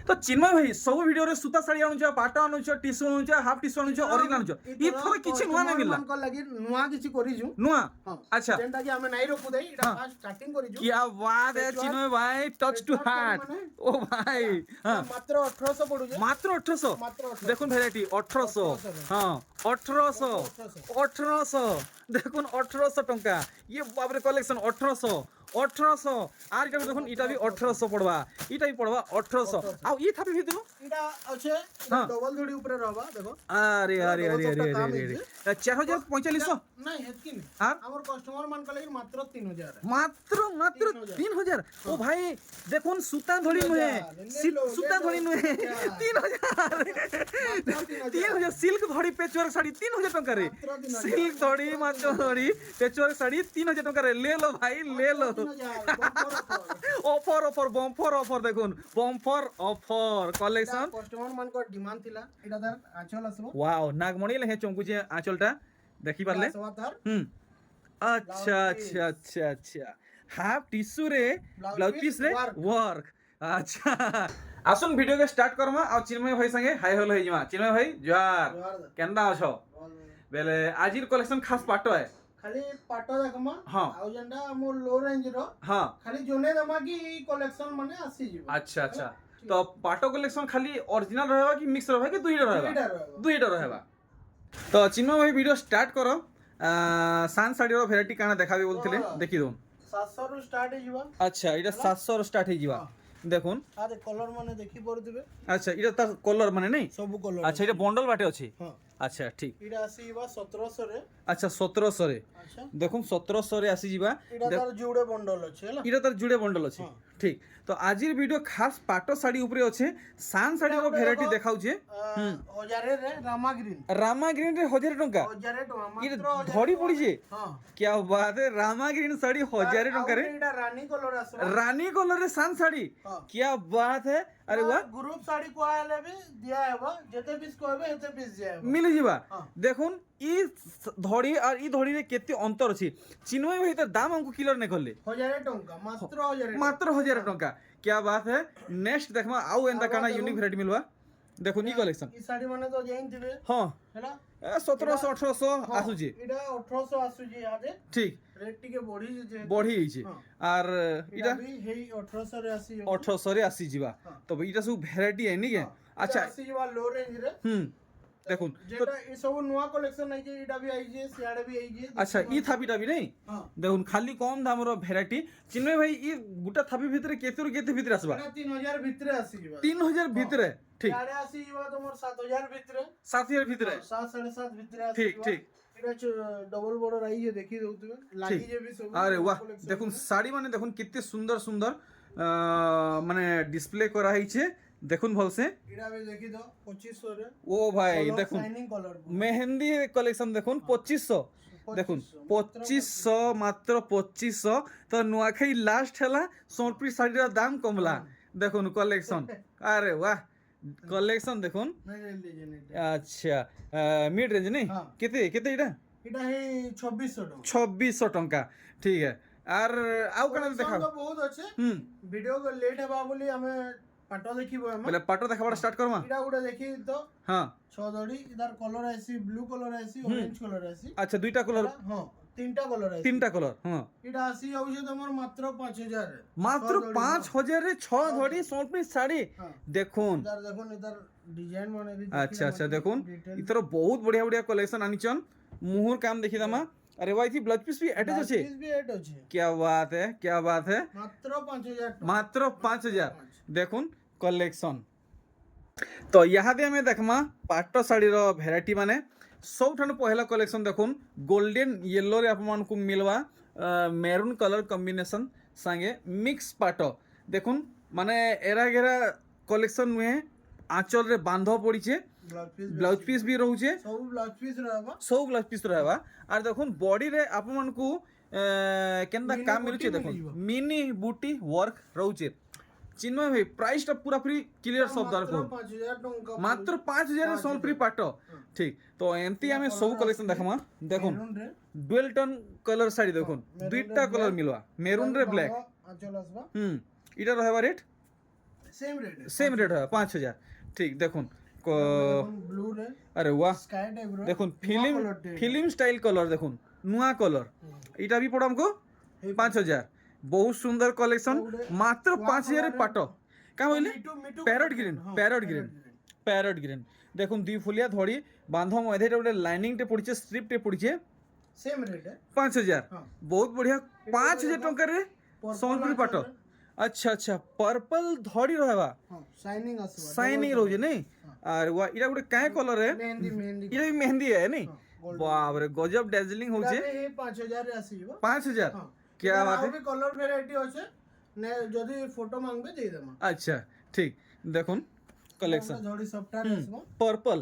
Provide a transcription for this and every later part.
তো চিন্ময় ভাই সবু ভিডিওরে সুতা শাড়ি আনুছ পাট আনুছ টিসু আনুছ হাফ টিসু আনুছ অরিজিনাল আনুছ ইথর কিছু নয়া নাই মিললা ମାନଙ୍କର ଲାଗି ନୂଆ କିଛି କରିଛୁ ନୂଆ ହଁ আচ্ছা ଯେନ୍ଟା କି ଆମେ ନାଇଁ ରଖୁ ଦେଇ ଏଟା ଫାଷ୍ଟ ଷ୍ଟାର୍ଟିଂ କରିଛୁ क्या बात है चिन्मय भाई टच टू हार्ट ओ भाई हाँ ମାତ୍ର 1800 ପଡୁଛି मात्र 1800 ମାତ୍ର 1800 দেখুন ভ্যারাইটি 1800 हाँ 1800 দেখুন 1800 टंका ये बाप रे कलेक्शन 1800 আর এটা দেখুন এটা भी 1800 পড়বা এটা भी পড়বা 1800 আর ই থাপি ভিতর ଏଟା ଅଛେ ହଁ। ଡବଲ ଧଡ଼ି ଉପରେ ରହିବା ଦେଖ আরে আরে আরে আরে আরে আরে 4045 ନାଇଁ ହେତକି ନାହିଁ আর ଆମର କଷ୍ଟମର ମାନଙ୍କ ଲାଗି ମାତ୍ର 3000 মাত্র মাত্র 3000 ও ভাই দেখুন সুতা ধরি নুহে সুতা ধরি নুহে 3000 সিল্ক ধরি পেচওয়ার্ক শাড়ি 3000 টাকা রে সিল্ক ধরি মাছ ধরি পেচওয়ার্ক শাড়ি 3000 টাকা রে লে লো ভাই লে লো অফর অফর বম্পর অফর দেখুন বম্পর অফর কলেকশন କଷ୍ଟମର ମାନଙ୍କର ଡିମାଣ୍ଡ ଥିଲା ଏଟା ତାର ଆଞ୍ଚଲ ଆସିବ ওয়াও নাগমণি লেহে চমকুছে আঁচলটা দেখি পারলে ଆସିବ ତାର হুম আচ্ছা আচ্ছা আচ্ছা আচ্ছা হাফ টিস্যু রে ব্লাউজ পিস রে ওয়ার্ক আচ্ছা আসুন ভিডিও কে স্টার্ট করমা আর চিন্ময় ভাই সঙ্গে হাই হলো হই যামা চিন্ময় ভাই জোয়ার কেনটা আছো বেলে আজির কালেকশন খাস পাটো है ଖାଲି ପାଟ ଦେଖମା ହଁ। ଆଉ ଯେନ୍ଟା ଆମ ଲୋ ରେଞ୍ଜ ର हाँ ଖାଲି ଜଣେ ଦେମା କି କଲେକ୍ସନ ମାନେ ଆସିଯିବ अच्छा अच्छा तो पाटो कलेक्शन खाली ओरिजिनल रहेगा कि मिक्स रहेगा कि दुईटा रहेगा ଦୁଇଟା ରହିବ दुईटा रहेगा तो चिन्मय भाई वीडियो स्टार्ट करो सान साड़ी रो भेराइटी काना देखाबे बोलथिले देखि दोन 700 ରୁ ଷ୍ଟାର୍ଟ ହେଇଯିବ अच्छा এটা 700 रो स्टार्ट हो जीवा देखुन ଆରେ କଲର ମାନେ ଦେଖି ପାରୁଥିବେ अच्छा এটা তার কলর মানে নাই ସବୁ କଲର अच्छा এটা বন্ডল বাটে আছে ହଁ अच्छा ठीक ଏଇଟା ଆସିଯିବ 1700 ରେ अच्छा 1700 রে ଆଚ୍ଛା দেখুন 1700 রে আসি जीवा ଏଇଟା ତାର ଯୋଉଡେ ବଣ୍ଡଲ ଅଛି ହେଲା এটা তার জুড়ে বন্ডল আছে ହଁ। ঠিক তো আজির ভিডিও খাস পাটো শাড়ি উপরে আছে সান শাড়ি रो ভেরাইটি দেখাউছে ହଜାରେ ରେ ରାମା ଗ୍ରୀନ রামা গ্রিন রে 1000 টাকা 1000 ଟଙ୍କା এটা ମାତ୍ର ধরি পড়িছে ହଁ क्या बात है रामा ग्रीन साड़ी 1000 টাকা রে ଏଇଟା ରାନୀ କଲର ଆସିବ रानी कलर रे सान साड़ी ହଁ क्या बात है अरे वाह ଗ୍ରୁପ ଶାଢୀ କୁହା ହେଲେ ବି ଦିଆ ହେବ ଯେତେ ପିସ୍ କହିବେ ସେତେ ପିସ୍ ଦିଆ ହେବ मिल जीवा हाँ। देखुन ई धड़ी और ई धड़ी रे केते अंतर अछि चिन्मय भाई तर दाम हमको क्लियर नै करले 1000 ଟଙ୍କା ମାତ୍ର 1000 मात्र 1000 टंका क्या बात है नेक्स्ट देखमा आउ एंदा काना यूनिक वैरायटी मिलवा देखो नी कलेक्शन ई ଶାଢୀ ମାନେ ତ ଜାଣିଥିବେ हां ହେଲା 1700 1800 आसु जे ଏଇଟା 1800 ଆସୁଛି ଇହାଦେ ठीक ରେଟ୍ ଟିକେ ବଢି ଯେ बढ़ी हिचे हाँ। आर ଏଇଟା इटा ବି ହେଇ 1800 ରେ ଆସିବ 1800 रे आसी जीवा हाँ। तो इटा सब वैरायटी है नी के अच्छा ଆସିଯିବ लो रेंज रे देखुन जेटा ए सब नया कलेक्शन आई जे एटा भी आई जे सियाड़े भी आई जे अच्छा ई थापीटा भी नहीं हां देखुन खाली कम दाम रो वैरायटी चिन्मय भाई ई गुटा थापी भितरे केते केते भितरे आसबा एटा 3000 भितरे आसीଯିବ 3000 भितरे ठीक सियाड़े आसीଯିବ तमर 7000 भितरे 7000 भितरे 7 7.5 भितरे ठीक आसीଯିବ ठीक एटा डबल बॉर्डर आई जे देखि दउतबे लागी जे भी सब अरे वाह देखुन साड़ी माने देखुन कितने सुंदर सुंदर माने डिस्प्ले करा हिचे देखुन भल से एटा भी देखि दो 2500 रे ओ भाई देखुन शाइनिंग कलर मेहंदी कलेक्शन देखुन 2500 देखुन 2500 मात्र 2500 तो नुआखाई लास्ट हैला सोनपुरी साड़ी रा दाम कमला देखुन कलेक्शन अरे वाह कलेक्शन देखुन नहीं लीजिए नहीं अच्छा मिड रेंज नहीं हाँ। केते केते इटा एटा हे 2600 टका 2600 टंका ठीक है आर आउ कना देखा बहुत अच्छे हम्म वीडियो को लेट हेबा बोली हमें पाटो देखिबो हम पहले पाटो देखाबा स्टार्ट करमा एटा गुडा देखि तो हाँ छदड़ी इधर कलर आसी ब्लू कलर आसी ऑरेंज कलर आसी अच्छा दुईटा कलर हां तीनटा कलर आसी तीनटा कलर हाँ एटा आसी होउछे तमर मात्र 5000 रे मात्र 5000 रे 6 धड़ी सोनपुरी साड़ी हां देखुन इधर देखुन इधर डिजाइन माने भी अच्छा अच्छा देखुन इतर बहुत बढ़िया बढ़िया कलेक्शन आनिचन मुहर काम देखि दमा अरे भाई थी ब्लाउज पीस भी अटैच আছে पीस भी एट अछि क्या बात है क्या बात है मात्र 5000 मात्र 5000 देखुन कलेक्शन तो यहाँ दे हमें देखमा पाटो साड़ी रो वैरायटी माने सबठानु पहला कलेक्शन देखुन गोल्डन येलो रे आपमान को मिलवा मेरून कलर कॉम्बिनेशन संगे मिक्स पाटो देखुन माने एरा गेरा कलेक्शन नुहे आंचल रे बांध पड़ीचे ब्लाउज पीस भी रहउचे सब ब्लाउज पीस रहबा सब ब्लाउज पीस रहबा आर देखुन बॉडी रे आपमान को केनदा Mini काम booty मिलुचे देखुन मिलिबा। मिनी बूटी वर्क रहउचे चिन्मय भाई प्राइस टा पूरा फ्री क्लियर सब दर को 5000 टका मात्र 5000 रे सोल फ्री पाटो ठीक तो एमती हमें सब कलेक्शन देखमा देखुन मेरून रे डुअल टोन कलर साड़ी देखुन दुईटा कलर मिलवा मेरून रे ब्लैक आंचल आसबा इटा रहबा रेट सेम रेट है सेम रेट है 5000 ঠিক দেখুন ब्लू रे আরে বাহ स्काई टाइप रो দেখুন ফিল্ম স্টাইল কলর দেখুন নুয়া কলর এটা भी পড়ো हमको 5000 बहुत सुंदर कलेक्शन मात्र 5000 पाट क्या बोले पैरट ग्रीन দেখুন দুই ফুলিয়া ধড়ি বাঁধ মধ্যে গোটে লাইনিং টে পড়ছে স্ট্রিপ টে পড়ছে सेम रेट है 5000 बहुत बढ़िया 5000 टंका रे सम्बलपुरी पाट अच्छा अच्छा पर्पल धड़ी रहबा हां शाइनिंग आसबा शाइनिंग रोजे नहीं और वा इरा गोटे काय कलर है मेहंदी मेहंदी इरा भी मेहंदी है नहीं बाप रे गजब डैजलिंग हो जे ये 5000 रे आसीबा 5000 क्या बात है भी कलर वैरायटी होचे ने जदी फोटो मांगबे दे देमा अच्छा ठीक देखुन कलेक्शन जोड़ी सॉफ्टवेयर आसबा पर्पल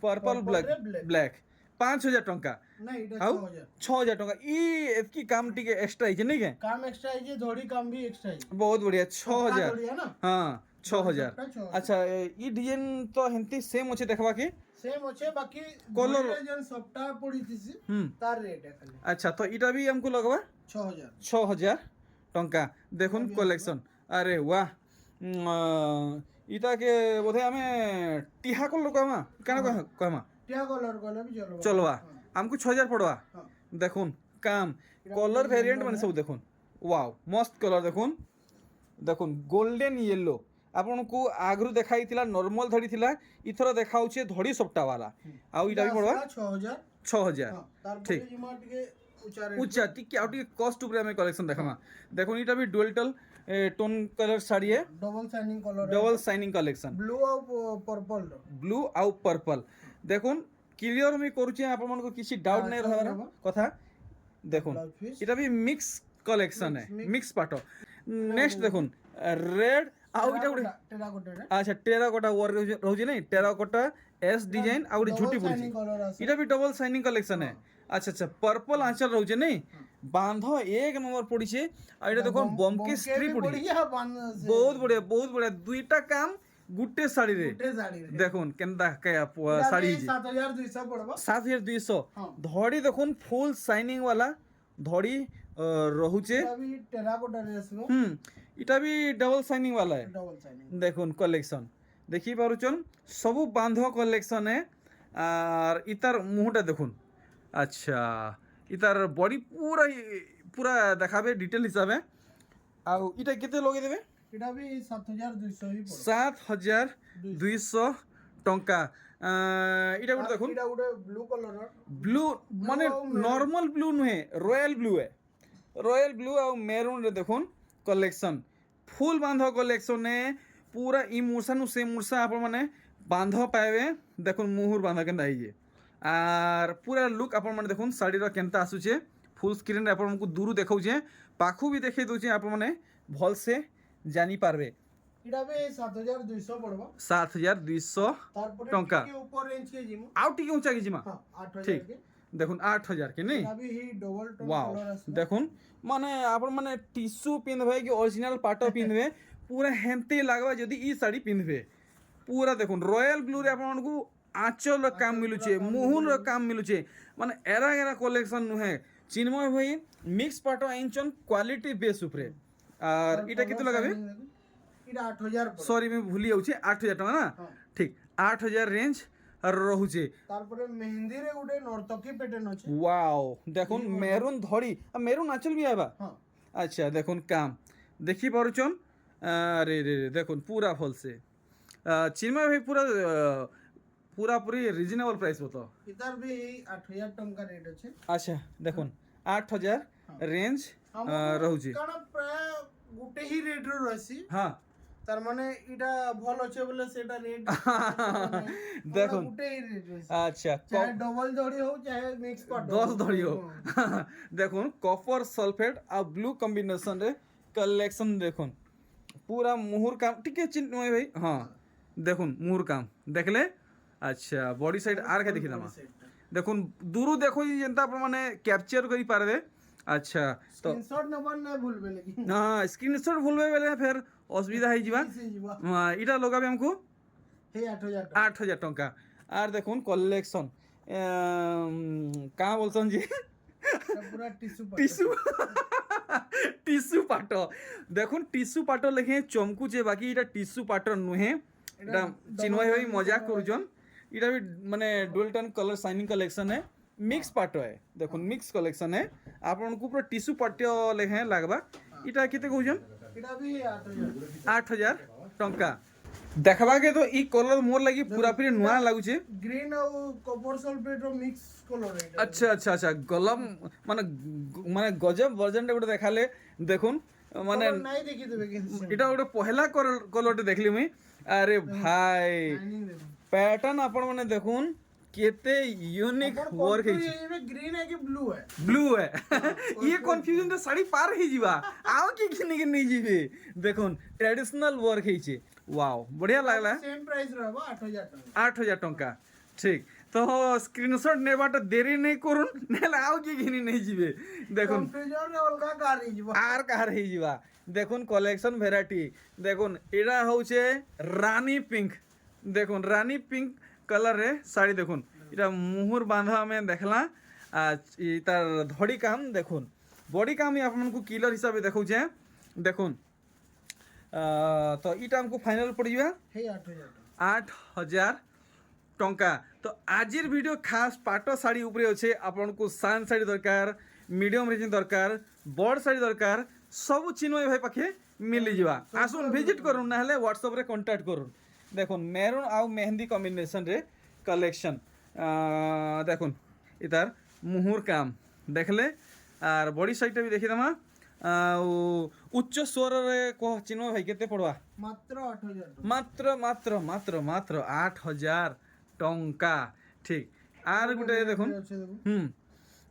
पर्पल ब्लैक ब्लैक 5000 टंका नहीं इटा आउ 6000 6000 टंका ई एतकी काम टिके एक्स्ट्रा है नहीं के काम एक्स्ट्रा है जे जोड़ी काम भी एक्स्ट्रा है बहुत बढ़िया 6000 जोड़ी है ना हां 6000 अच्छा ई डिजाइन तो हेंती सेम होचे देखबा के सेम होचे बाकी कलर जन सॉफ्टवेयर पड़ी थी तार रेट है खाली अच्छा तो इटा भी हमको लगवा 6000 टंका देखुन कलेक्शन अरे वाह इटा के बोधे हमें टिहा कलर कहमा केना कहमा टिहा कलर कहले भी चलबा चलवा हमको 6000 पड़वा देखुन काम कलर वेरिएंट माने सब देखुन वाओ मस्त कलर देखुन देखुन गोल्डन येलो आपनको आगरु देखाई थिला नॉर्मल धड़ी थिला इथरो देखाउछे धड़ी सपटा वाला आउ इटा भी पड़वा 6000 ठीक उच्चा टिके आउ टिके कॉस्ट ऊपर हमें कलेक्शन देखामा देखुन इटा भी डुअल टोन कलर साड़ी है डबल शाइनिंग कलेक्शन ब्लू और पर्पल देखुन क्लियर मी करूचे आपण मन को किसी डाउट नहीं रहबार कथा देखुन इटा भी मिक्स कलेक्शन है मिक्स पाटो नेक्स्ट देखुन रेड आउ इटा टेराकोटा अच्छा टेराकोटा वर्क रहउजे नहीं टेराकोटा एस डिजाइन आउ झूठी पुरची इटा भी डबल शाइनिंग कलेक्शन है अच्छा अच्छा पर्पल आंचल रहउजे नहीं बांध एक नंबर पड़ीछे आ इटा देखो बम के स्ट्रिप पड़ी बहुत बढ़िया दुईटा काम गुटे साड़ी रे देखुन केनता कया साड़ी 7200 पड़बा 7200 धड़ी देखुन फुल शाइनिंग वाला धड़ी रहुचे अभी टेराकोटा रे आसबो इटा भी डबल शाइनिंग वाला है डबल शाइनिंग देखुन कलेक्शन देखि पारुचन सब बांध कलेक्शन है और इतार मुहटा देखुन अच्छा इतार बॉडी पूरा पूरा देखाबे डिटेल हिसाबे आ इटा केते लगे देबे इटा भी 7200 ही पड़ो 7200 टंका इटा गुड देखुन इटा गुड ब्लू कलर ब्लू माने नॉर्मल ब्लू नुहे रॉयल ब्लू है रॉयल ब्लू और मेरून रे देखुन कलेक्शन फुल बांध कलेक्शन है पूरा ई मूर्छा नु से मूर्छा आप माने बांध पाएबे देखुन मुहुर बांध केनता आइए आर पूरा लुक आप माने देखुन साड़ी रो केनता आसुचे फुल स्क्रीन रे आप हमको दूर देखाउचे पाखु भी देखे दोचे आप माने भल से जानी पारबे इटा भी 7200 पड़बा 7200 टंका के ऊपर रेंज के जिमु आउ टिके ऊंचा के जिमा हां 8000 ठीक के देखुन 8000 के नहीं अभी ही डबल टोन वाओ कलर आसबा देखुन माने आपण माने टिश्यू पिनबे कि ओरिजिनल पाटो पिनबे पूरा हेंते लागबा जदी ई साड़ी पिनबे पूरा देखुन रॉयल ब्लू रे आपण को आंचल काम मिलुचे मुहुन रो काम मिलुचे माने एरा एरा कलेक्शन नुहे चिन्मय भाई मिक्स पाटो आइंचन क्वालिटी बेस ऊपरे और इटा कितो लगाबे इटा 8000 पड़ो सॉरी मैं भूली जाउछे 8000 टका ना ठीक 8000 रेंज रहुचे तारपरे मेहंदी रे गुटे नर्तकी पैटर्न अछि वाओ देखुन मेरून धड़ी मेरून आंचल भी आबा हां अच्छा देखुन काम देखी पारुचन अरे रे रे देखुन पूरा फल से चिन्मय भाई पूरा पूरा पूरी रिजनेबल प्राइस बताओ इधर भी 8000 टंका रेट अछि अच्छा देखुन 8000 रेंज रहुचे कारण प्राय गुटे ही रेट रो रहसी हां तार माने इटा भल अछि बोले सेटा रेट देखुन गुटे ही रेट रहसी अच्छा चाहे डबल धड़ी हो चाहे मिक्स पाट 10 धड़ी हो देखुन कॉपर सल्फेट आ ब्लू कॉम्बिनेशन रे कलेक्शन देखुन पूरा मुहुर काम टिके चिन्मय भाई हां देखुन मुहुर काम देखले अच्छा बॉडी साइड आर के देखि दमा देखुन दूरु देखो जेंता आप माने कैप्चर करी पारबे अच्छा तो स्क्रीनशॉट नंबर न भूलबे लेकिन हां स्क्रीनशॉट भूलबे बेले फिर असुविधा है जीवा हां इटा लगाबे हमको हे 8000 टंका आर देखुन कलेक्शन का बोलसन जी पूरा टिश्यू টিস্যু পাট দেখুন টিস্যু পাট লেখে চমকুছে বাকি এটা টিস্যু পাট নুহে এটা চিন্ময় ভাই মজা করছন এটা भी মানে dual tone colour shining collection है मिक्स पाट है देखो मिक्स कलेक्शन है आपनको पूरा टिश्यू पाट लेखे लागबा इटा केते कहउछन এটা भी 8000 8000 टंका देखबा के तो ई कलर मोर लगी पूरा पूरी नुआ लागुचे ग्रीन और कॉपर सल्फेट रो मिक्स कलर है এটা। अच्छा अच्छा अच्छा गलम মানে মানে গজব ভার্সনটা গোটে দেখালে দেখুন মানে Colour নাই দেখি দেবে কিন্তু এটা গোটে পহলা কলরটা দেখলি মুই আরে ভাই শাইনিং দেখুন প্যাটার্ন আপন মানে দেখুন কেতে यूनिक वर्क है ये ग्रीन है कि ब्लू है ব্লু है ये কনফিউজন তো শাড়ি পার হয়ে যাবা আও কি কিনে কি নেই যাবে দেখুন ট্র্যাডিশনাল ওয়ার্ক হইছে ওয়াও বঢ়িয়া লাগলা सेम प्राइस रहबो 8000 টাকা 8000 टंका ঠিক তো স্ক্রিনশট নেবাটা দেরি নেই করুন নাহলে আও কি কিনে নেই যাবে দেখুন কনফিউজন রে অলগা গাড়ি যাব আর কার হয়ে যাবা দেখুন কালেকশন ভ্যারাইটি দেখুন এটা হচ্ছে রানী পিঙ্ক দেখুন রানী পিঙ্ক कलर रे শাড়ি দেখুন এটা মুহুর বাঁধা আমি দেখলা আর তার ধড়ি কাম দেখুন বডি কাম আপনার কিলর হিসাবে দেখাউছে দেখুন তো এটা আমাকে ফাইনাল পড়িবা हे 8000 টাকা 8000 टंका तो आजिर वीडियो खास पाट शाड़ी उपरे अच्छे आपन को सान शाड़ी दरकार मीडियम रेंज दरकार बड़ शाड़ी दरकार सब चिन्मय भाई पाखे मिली जावा आसुन विजिट करूँ ना व्हाट्सएप रे कांटेक्ट करूँ देखो मेरून आउ मेहंदी कॉम्बिनेशन रे कलेक्शन देखुन इतार मुहुर काम देखले और बड़ी साइड भी देखी दमा उच्च स्वर रे को चिन्मय भाई केते पड़वा मात्र 8000 টাকা मात्र मात्र मात्र मात्र 8000 टंका ठीक আর গুটে দেখুন আছে দেখুন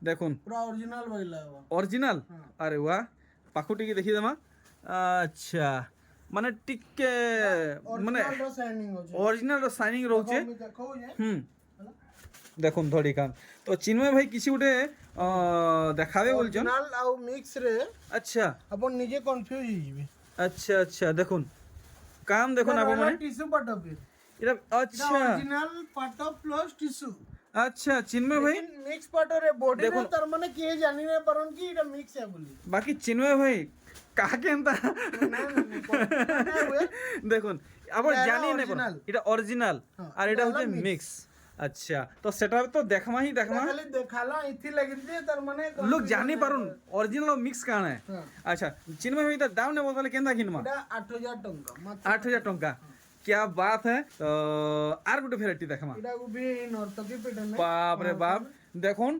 দেখুন পুরা অরিজিনাল বাইলা হবা অরিজিনাল আরে বাহ পাখুটি কি দেখি দেমা আচ্ছা মানে টিকে মানে অরিজিনাল रो শাইনিং আছে অরিজিনাল শাইনিং রହୁছে দেখো যে দেখুন ধরি কাম তো চিন্ময় ভাই কিছু গুটে দেখাবে বলছেন অরিজিনাল আউ মিক্স রে আচ্ছা আপন নিজে কনফিউজ হই যাবে আচ্ছা আচ্ছা দেখুন কাম দেখুন আপন মানে টিস্যু পাটবে এটা এটা আচ্ছা অরিজিনাল পাট প্লাস টিস্যু আচ্ছা চিন্ময় ভাই মিক্স পাটরে বডি রে দেখুন। তার মানে কে জানি না পারন কি এটা মিক্স है বলি বাকি চিন্ময় ভাই কাকে এন্তা না না না দেখুন আবার এটা জানি না original। এটা অরিজিনাল হ্যাঁ, আর এটা এটা হচ্ছে হলো mix। মিক্স আচ্ছা তো সেটা তো দেখমা খালি দেখালা ইথি লাগি যে তার মানে লোক জানি পারুন অরিজিনাল আর মিক্স কাণ হ্যাঁ। আচ্ছা চিন্ময় ভাই দাম নেব তাহলে কেনতা কিনমা এটা 8000 টাকা মাত্র 8000 टंका क्या बात है तो আর গোটে ভ্যারাইটি দেখমা এটা গুবি নর্তকি পেটন বাপ রে বাপ দেখুন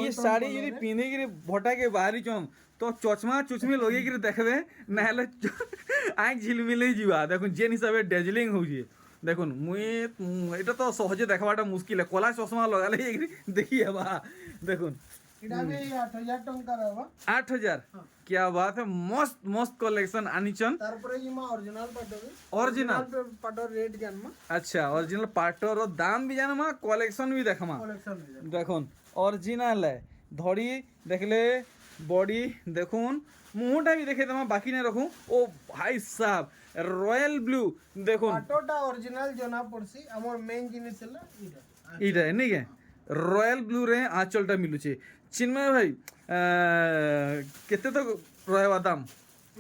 ই শাড়ি যদি পিঁধে গিয়ে ভটাকে বাহারি চম তো চচমা চুচমি লগে গিয়ে দেখবে নাহলে আঁখ ঝিলমিলে যা দেখুন যেন হিসাবে ডেজলিং হচ্ছে দেখুন মুই এটা তো সহজে দেখাবাটা মুশকিল কলা চশমা লগালে দেখি হবা দেখুন এটা भी 8000 টাকা रहबा 8000 क्या बात है मस्त मस्त कलेक्शन आनिचन তারপরে ইমা অরিজিনাল পাটবে অরিজিনাল পাটর রেট জানমা अच्छा ओरिजिनल पार्टर और दाम भी जानमा कलेक्शन भी देखमा কালেকশন দেখুন অরিজিনাল ধরি দেখলে বডি দেখুন মুহটা भी দেখে তোমার বাকি না রাখুন ও ভাই সাহেব রয়্যাল ব্লু দেখুন পাটটা অরিজিনাল জনা পড়ছি আমার মেইন জিনিস হলো এটা এইটা নাকি রয়্যাল ব্লু রে আঁচলটা মিলুছে চিন্ময় ভাই কেতে তো রয়বা দাম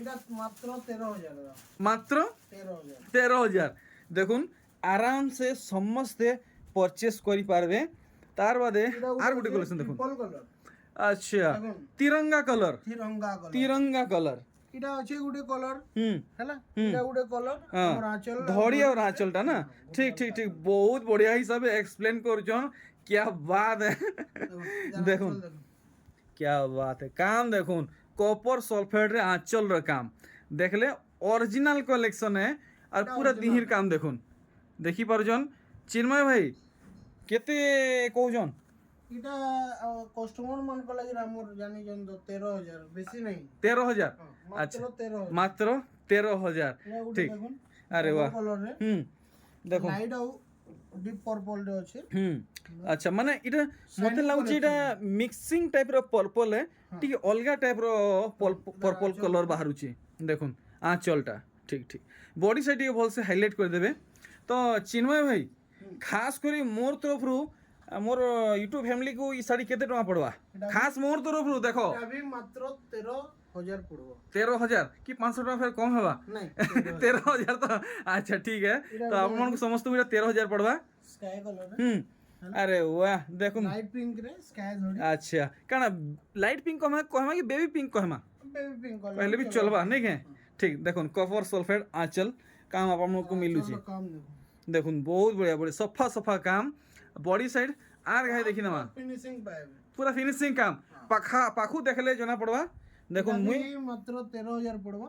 এটা মাত্র 13000 টাকা মাত্র 13000 13,000 দেখুন আরামসে সমস্তে পরচেস করি পারবে তার বাদে আর গোটে কালেকশন দেখুন ট্রিপল কালার আচ্ছা দেখুন। Tiranga colour Tiranga colour Tiranga colour এটা আছে গুটে কালার হুম ହେଲା এটা গুটে কালার হ্যাঁ আমার আঁচল ধড়ি আর আঁচলটা না ঠিক ঠিক ঠিক বহুত বড়িয়া হিসাবে এক্সপ্লেন করছন क्या बात है দেখুন क्या बात है काम দেখুন কপার সলফেট রে আঁচল র কাম দেখলে অরিজিনাল কালেকশন है আর পুরা দিহির কাম দেখুন দেখি পারজন চিন্ময় ভাই কেতে কৌজন এটা কাস্টমার মান কো লাগি আমার জানি জন 13000 বেশি নাই 13,000 মাত্র আচ্ছা 13000 মাত্র 13,000 এটা গুটে ঠিক দেখুন আরে বাহ কালার রে দেখুন লাইট আউ ডিপ পার্পল রে আছে আচ্ছা মানে এটা মতে লাগুছে এটা মিক্সিং টাইপ র পর্পল है ঠিক অলগা টাইপ র পর্পল কলর বাহারুছে দেখুন আঁচলটা ঠিক ঠিক বডি সাইড টিকে ভালসে হাইলাইট করে দেবে তো চিন্ময় ভাই খাস করে মোর তরফরু মোর ইউটিউব ফ্যামিলি কো ই শাড়ি কেতে টাকা পড়বা খাস মোর তরফরু দেখো এটা भी মাত্র 13 हजार पड़बो 13,000 कि 500 टका फिर कम हेबा नहीं 13,000 तो अच्छा ठीक है तो आपन को समस्त को 13,000 पड़वा स्काई कलर अरे वाह देखो लाइट पिंक रे स्काई थोड़ी अच्छा काना लाइट पिंक कहमा कि बेबी पिंक कहमा बेबी पिंक कलर पहले भी चलबा नहीं के ठीक देखो कपर सल्फेट आंचल काम आपन को मिलू छी काम देखो देखो बहुत बढ़िया बढ़िया सफा सफा काम बॉडी साइड आर गाय देखी ना फिनिशिंग पाए पूरा फिनिशिंग काम पाखा पाखु देखले जना पड़वा देखो मुई मात्र 13,000 पड़बो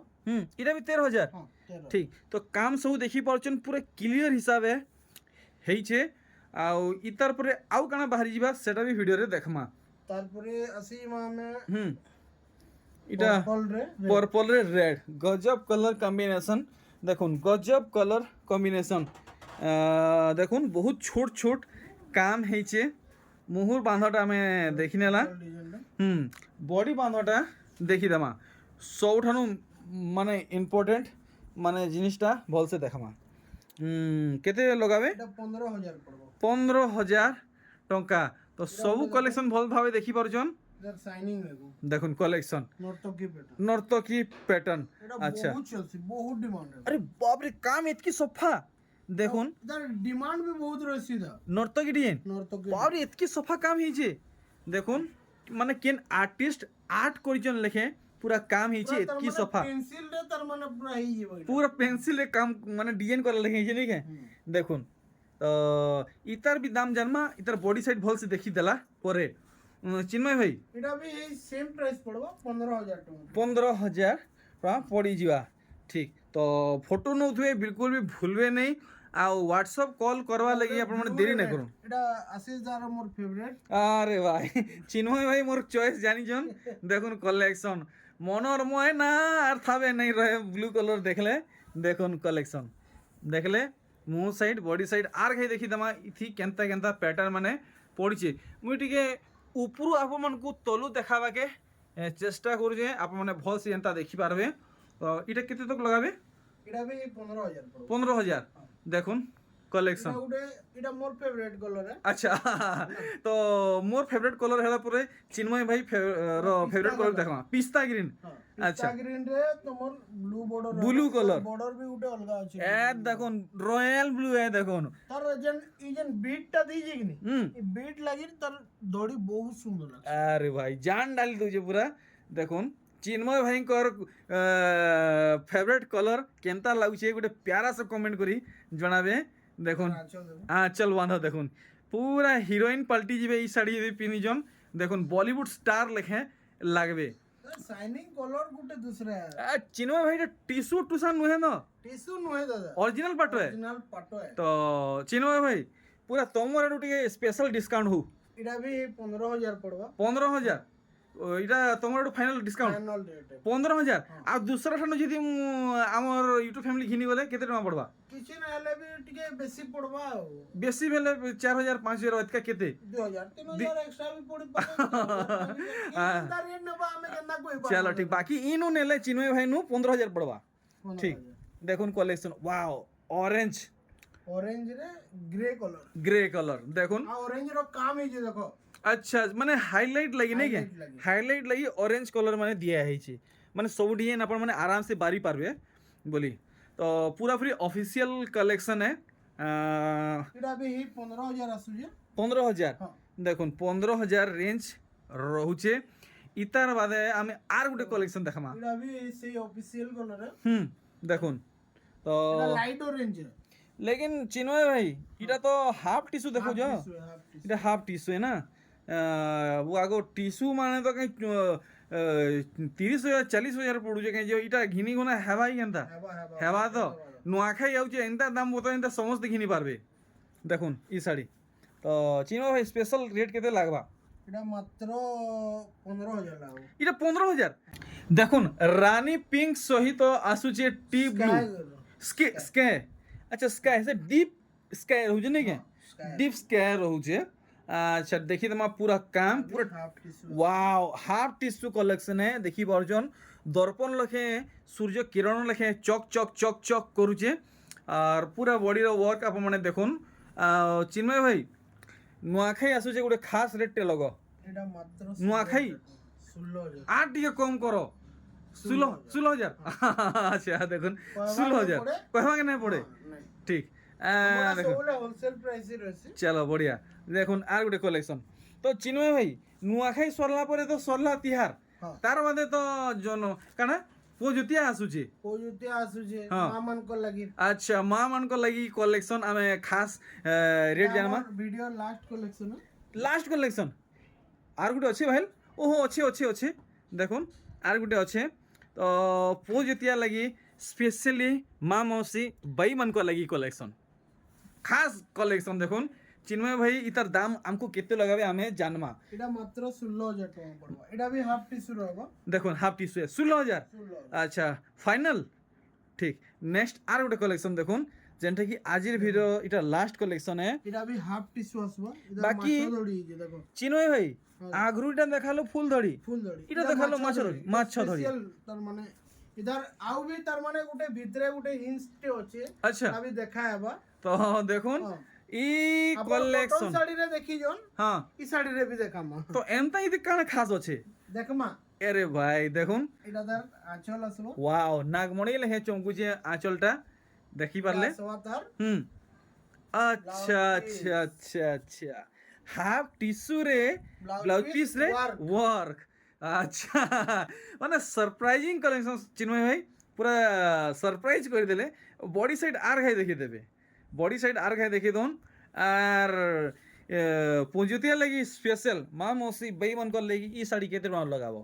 इटा भी 13,000 हां 13 ठीक तो काम सब देखी पारछन पूरा क्लियर हिसाब है हेई छे आउ इतर परे आउ काना बाहरी जीवा सेटा भी वीडियो रे देखमा तारपरे असि में इटा पर्पल रे पर्पल रे रेड गजब कलर कॉम्बिनेशन देखुन गजब कलर कॉम्बिनेशन देखुन बहुत छोट छोट काम हेइछे मुहुर बांधटा में देखिनेला बॉडी बांधटा देखी देमा सबठानु माने इम्पोर्टेंट माने जिनिसटा भलसे देखमा केते लगावे এটা 15,000 पड़बो 15,000 टंका तो सब कलेक्शन भल भावे देखी पारछन इधर शाइनिंग है देखुन कलेक्शन नर्तकी पैटर्न नर्तकी पैटर्न अच्छा बहुत चलसी बहुत डिमांड है अरे बाप रे काम इतकी सफा देखुन इधर डिमांड भी बहुत रहसी था नर्तकी डिजाइन नर्तकी बाप रे इतकी सफा काम हिचे देखुन माने केन आर्टिस्ट आर्ट करिजन लेखे पूरा काम हिचे इतकी सफा पेंसिल रे तर माने पूरा ही जीव पूरा पेंसिल रे काम माने डिजाइन कर लेखे हिचे नहीं के देखुन तो इतर भी दाम जन्मा इतर बॉडी साइड भल से देखी देला परे चिन्मय भाई एटा भी सेम प्राइस पड़बो 15,000 टका 15,000 टका पड़ी जीवा ठीक तो फोटो नौथुए बिल्कुल भी भूलबे नहीं आ व्हाट्सएप कॉल करवा लगी आपण माने देरी ना करू एटा आशीष जार मोर फेवरेट अरे भाई चिन्मय भाई मोर चॉइस जानी जन देखुन कलेक्शन मनर मय ना আর থাবে नहीं रहे ब्लू कलर देखले देखुन कलेक्शन देखले मुंह साइड बॉडी साइड आर खाई देखी दमा इथि केनता केनता पैटर्न माने पड़िছে मुई टिके उपरु आप मन को तलु देखाबा के चेष्टा करू जे आप माने भल से एंता देखि पारबे तो इटा केते तक लगाबे एटा भी 15,000 पड़बो 15,000 देखुन कलेक्शन एटा मोर फेवरेट कलर है अच्छा तो मोर फेवरेट कलर हैला परे चिन्मय भाई फेवरेट कलर देखमा पिस्ता ग्रीन अच्छा ग्रीन रे तमर blue border blue colour border भी उठे अलगा अछि ए देखुन रॉयल ब्लू है देखुन तार जन बीट टा दीजे कि नहीं ई बीट लागि तार दड़ी बहुत सुंदर लागे अरे भाई जान डाली दउजे पूरा देखुन चिन्मय भाई कर फेवरेट कलर केनता लागुचे गोटे प्यारा से कमेंट करी जणाबे देखुन चल बांधा देखुन पूरा हिरोइन पलटी जीवे ई साड़ी यदि पिनी जम देखुन बॉलीवुड स्टार लेखे लागबे शाइनिंग कलर गुटे दूसरा है चिन्मय भाई टिश्यू टूसन नुहे न टिश्यू नुहे दादा ओरिजिनल पाटो है ओरिजिनल पाटो है तो चिन्मय भाई पूरा तमर आडू टिके स्पेशल डिस्काउंट हो इडा भी 15,000 पड़वा 15,000 इटा तमर आडू फाइनल डिस्काउंट फाइनल रेट 15,000 आ दूसरा ठानु जदि हमर यूट्यूब फैमिली घिनी गले केते टका पड़बा किछि ना हले भी टिके बेसी पड़वा बेसी भेले 4,000 5,000 इतका केते 2,000 3,000 एक्स्ट्रा भी पड़ी इंदा रेट नबा हमें केना कोई चलो ठीक बाकी इनु नेले चिन्मय भाई नु 15,000 पड़बा ठीक देखुन कलेक्शन वाओ ऑरेंज रे ग्रे कलर देखुन आ ऑरेंज रो काम है जे देखो अच्छा माने हाईलाइट लगी नहीं के हाईलाइट लगी ऑरेंज कलर माने दिया है छी माने सब डिजाइन अपन माने आराम से बारी पारबे बोली तो पूरा फ्री ऑफिशियल कलेक्शन है इडा भी 15,000 आसु जे 15,000 देखुन 15,000 रेंज रहउचे इतार बादे हमें आर गुटे कलेक्शन देखमा इडा भी से ऑफिशियल कलर है देखुन तो लाइट ऑरेंज है लेकिन चिन्मय भाई इटा तो हाफ टिश्यू देखो जो इटा हाफ टिश्यू है ना वो आगो टिश्यू माने तो कहीं 30,000 40,000 पड़ुचे कहीं जो इटा घिनी गुना हेबा ही केनता हेबा तो नुआखाई आउचे एंता दाम बतो एंता समस्त घिनी पारबे देखुन ई साड़ी तो चिन्मय भाई स्पेशल रेट केते लागबा इटा मात्र 15,000 लागो इटा 15,000 देखुन रानी पिंक सहित आसुचे टी ब्लू स्काई अच्छा स्काई से डीप स्काई रहउचे नहीं के डीप स्काई रहउचे अच्छा देखी तमा पूरा काम पूरा वाओ हाफ टिश्यू कलेक्शन है देखी बर्जन दर्पण लखे सूर्य किरण लखे चक चक चक चक करूचे और पूरा बॉडी रो वर्क आप माने देखुन चिन्मय भाई नुआखाई आसुचे गोटे खास रेट टे लगो एटा मात्र नुआखाई 16,000 आ टिके कम करो 16,000 আচ্ছা দেখুন 16,000 কহবাকে নাই পড়ে ঠিক দেখুন ସବୁବେଳେ ହୋଲସେଲ ପ୍ରାଇସ୍ ରହିଛି। চলো বড়িয়া দেখুন আর গোটে কলেকশন তো চিন্ময় ভাই নুয়াখাই সরলা পরে তো সরলা তিহার হ্যাঁ। তার বাদে তো জন কানা পজুতিয়া আসুছে ପୋଜୁତିଆ ଆସୁଛେ ହଁ। ମା ମାନଙ୍କର ଲାଗି আচ্ছা মা মানক লাগি কলেকশন আমি খাস রেট জানমা video last collection last collection আর গোটে আছে ভাই ওহো আছে দেখুন আর গোটে আছে তো পজুতিয়া লাগি স্পেশালি মা মৌসি বাই মানক লাগি কলেকশন খাস কলেকশন দেখুন চিন্ময় ভাই ইতার দাম আমকু কেতে লাগাবে আমি জানমা এটা মাত্র 16,000 ଟଙ୍କା ପଡିବ। এটা ବି হাফ টিস্যু ରହିବ। দেখুন হাফ টিস্যু 16,000 16,000 আচ্ছা ফাইনাল ঠিক নেক্সট আর গোটে কলেকশন দেখুন যেটা কি আজির ভিডিও এটা লাস্ট কলেকশন এটা ବି হাফ টিস্যু আসବ। এটা বাকি মাছ ধৰি ହେଇଛି দেখো চিন্ময় ভাই আগ্রু এটা দেখালো ফুল ধরি ফুল ধৰি এটা দেখালো মাছ ধরি মাছ ধরি স্পেশাল তার মানে ইধার আউ ବି তার মানে গুটে ভিতরে গুটে হিন্স তে আছে আচ্ছা আমি দেখা হেবা। তো দেখুন হ্যাঁ। ই ଆପଣ কলেকশন কটন শাড়ি রে দেখি জন হ্যাঁ ই শাড়ি রে भी দেখামা তো এমতা ইদি কানা খাস আছে দেখমা আরে ভাই দেখুন এটা তার আঁচল আসলো ওয়াও নাগমণি লেহে চমকুছে আঁচলটা দেখি পারলে আসবা তার হুম আচ্ছা হাফ টিস্যু রে ব্লাউজ পিস রে ওয়ার্ক আচ্ছা মানে সারপ্রাইজিং কালেকশন চিন্ময় ভাই পুরা সারপ্রাইজ করে দিলে বডি সাইড আর খাই দেখিয়ে দেবে বডি সাইড আর খাই দেখিয়ে দন আর পুঁজুতিয়া লাগি স্পেশাল মা মৌসি বাই মানকর লাগি ই শাড়ি কেতে টাকা লগাব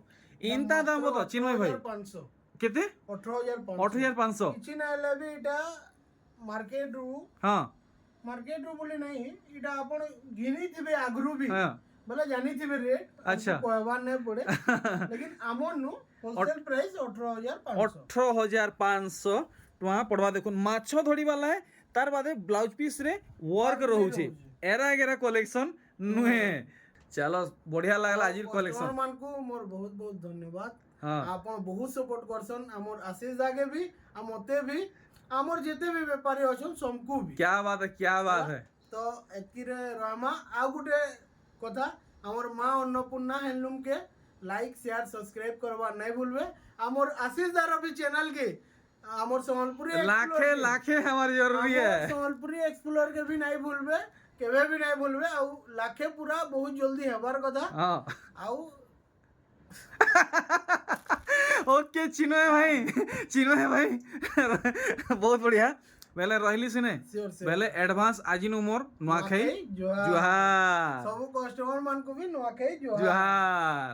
ইনতা দাম বতো চিন্ময় ভাই 500 কেতে 18,500 18,500 କିଛି ନା ହେଲେ ବି ଏଇଟା ମାର୍କେଟ ରୁ হ্যাঁ ବୋଲି ନାହିଁ ଏଇଟା ଆପଣ ଘିନିଥିବେ ଆଗରୁ ବି হ্যাঁ ବୋଲେ ଜାଣିଥିବେ ରେଟ୍ ଆଚ୍ଛା। କହିବାର ନାହିଁ ପଡେ ଲେକିନ ଆମର ନୁ ହୋଲସେଲ ପ୍ରାଇସ୍ 18,500 18,500 ଟଙ୍କା ପଡ଼ବା ଦେଖୁନ୍ ମାଛ ଧରିବା ଲାଗେ ତାର ବାଦେ ବ୍ଲାଉଜ ପିସ୍ ରେ ୱାର୍କ ରହୁଛି ଏରା ଏରା କଲେକ୍ସନ ନୁହେଁ ଚାଲ ବଢିଆ ଲାଗଲା ଆଜିର କଲେକ୍ସନ କଷ୍ଟମର ମାନଙ୍କୁ ମୋର ବହୁତ ବହୁତ ଧନ୍ୟବାଦ ହଁ ଆପଣ ବହୁତ ସପୋର୍ଟ କରସନ୍ ଆମର ଆଶିଷ ଜାଗେ ବି ଆଉ ମତେ ବି ଆମର ଯେତେ ବି ବେପାରୀ ଅଛନ୍ ସମକୁ ବି क्या बात है क्या बात है ତ ଏତିକିରେ ରହମା ଆଉ ଗୋଟେ କଥା ଆମର ମା ଅନ୍ନପୂର୍ଣ୍ଣା ହ୍ୟାଣ୍ଡଲୁମ୍ के लाइक शेयर सब्सक्राइब करवा नहीं भूलबे हमर आशीष दार भी चैनल के हमर सम्बलपुरी लाखे लाखे हमारी जरूरी है सम्बलपुरी एक्सप्लोर के भी नहीं भूलबे केबे भी नहीं भूलबे आउ लाखे पूरा बहुत जल्दी हेबार कथा हाँ आउ ओके चिन्मय भाई बहुत बढ़िया बेले रहली सिने Sure, sure. बेले एडवांस आजिन उमर नुआखाई जुहार जुहार सब कस्टमर मान को भी नुआखाई जुहार जुहार